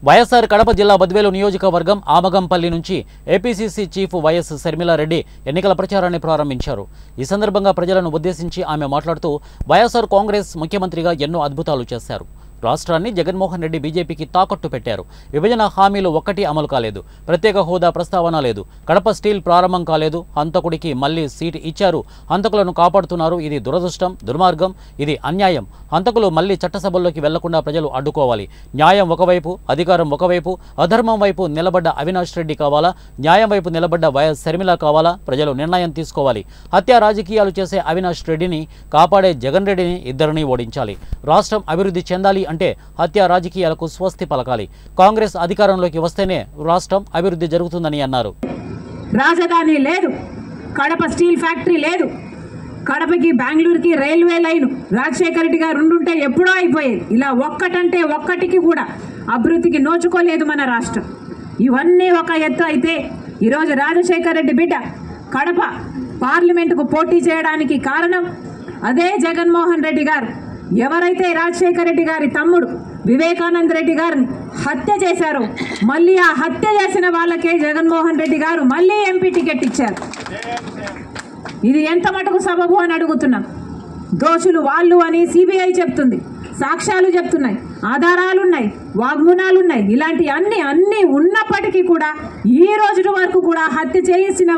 వైఎస్ఆర్ కడప జిల్లా బద్వేలు నియోజకవర్గం ఆమగంపల్లి నుంచి ఏపీసీసీ చీఫ్ వైఎస్ శర్మిలారెడ్డి ఎన్నికల ప్రచారాన్ని ప్రారంభించారు. ఈ సందర్భంగా ప్రజలను ఉద్దేశించి ఆమె మాట్లాడుతూ వైఎస్ఆర్ కాంగ్రెస్ ముఖ్యమంత్రిగా ఎన్నో అద్భుతాలు చేశారు. రాష్ట్రాన్ని జగన్మోహన్ రెడ్డి బీజేపీకి తాకట్టు పెట్టారు. విభజన హామీలు ఒక్కటి అమలు కాలేదు. ప్రత్యేక హోదా ప్రస్తావన లేదు. కడప స్టీల్ ప్రారంభం కాలేదు. హంతకుడికి మళ్లీ సీటు ఇచ్చారు. హంతకులను కాపాడుతున్నారు. ఇది దురదృష్టం, దుర్మార్గం, ఇది అన్యాయం. హంతకులు మళ్లీ చట్టసభల్లోకి వెళ్లకుండా ప్రజలు అడ్డుకోవాలి. న్యాయం ఒకవైపు, అధికారం ఒకవైపు, అధర్మం వైపు నిలబడ్డ అవినాష్ రెడ్డి కావాలా, న్యాయం వైపు నిలబడ్డ వైఎస్ శర్మిల కావాలా? ప్రజలు నిర్ణయం తీసుకోవాలి. హత్య రాజకీయాలు చేసే అవినాష్ రెడ్డిని కాపాడే జగన్ రెడ్డిని ఇద్దరిని ఓడించాలి. రాష్ట్రం అభివృద్ధి చెందాలి అంటే హత్య రాజకీయాలకు స్వస్తి పలకాలి. కాంగ్రెస్ అధికారంలోకి వస్తేనే రాష్ట్రం అభివృద్ధి జరుగుతుందని అన్నారు. రాజధాని లేదు, కడప స్టీల్ ఫ్యాక్టరీ లేదు, కడపకి బెంగళూరుకి రైల్వే లైన్ రాజశేఖర రెడ్డి గారు ఉండుంటే ఎప్పుడో అయిపోయేది. ఇలా ఒక్కటంటే ఒక్కటికి కూడా అభివృద్ధికి నోచుకోలేదు మన రాష్ట్రం. ఇవన్నీ ఒక ఎత్తు అయితే ఈరోజు రాజశేఖర రెడ్డి బిడ్డ కడప పార్లమెంటుకు పోటీ చేయడానికి కారణం అదే జగన్మోహన్ రెడ్డి గారు. ఎవరైతే రాజశేఖర రెడ్డి గారి తమ్ముడు వివేకానంద రెడ్డి గారిని హత్య చేశారో మళ్ళీ ఆ హత్య చేసిన వాళ్ళకే జగన్మోహన్ రెడ్డి గారు మళ్ళీ ఎంపీ టికెట్ ఇచ్చారు. ఇది ఎంత మటుకు సబబు అని అడుగుతున్నాం. దోషులు వాళ్ళు అని సిబిఐ చెప్తుంది, సాక్ష్యాలు చెప్తున్నాయి, ఆధారాలున్నాయి, వాగ్మూనాలున్నాయి. ఇలాంటి అన్ని ఉన్నప్పటికీ కూడా ఈ రోజు వరకు కూడా హత్య చేసిన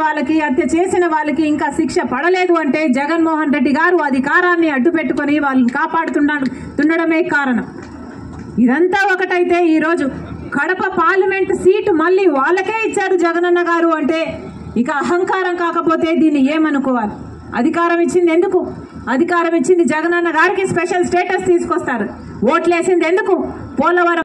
వాళ్ళకి ఇంకా శిక్ష పడలేదు అంటే జగన్మోహన్ రెడ్డి గారు అధికారాన్ని అడ్డుపెట్టుకొని వాళ్ళని కాపాడుతుండడమే కారణం. ఇదంతా ఒకటైతే ఈరోజు కడప పార్లమెంట్ సీటు మళ్ళీ వాళ్ళకే ఇచ్చారు జగనన్న గారు అంటే ఇక అహంకారం కాకపోతే దీన్ని ఏమనుకోవాలి? అధికారం ఇచ్చింది ఎందుకు? అధికారం ఇచ్చింది జగనన్న గారికి స్పెషల్ స్టేటస్ తీసుకొస్తారు. ఓట్లేసింది ఎందుకు? పోలవరం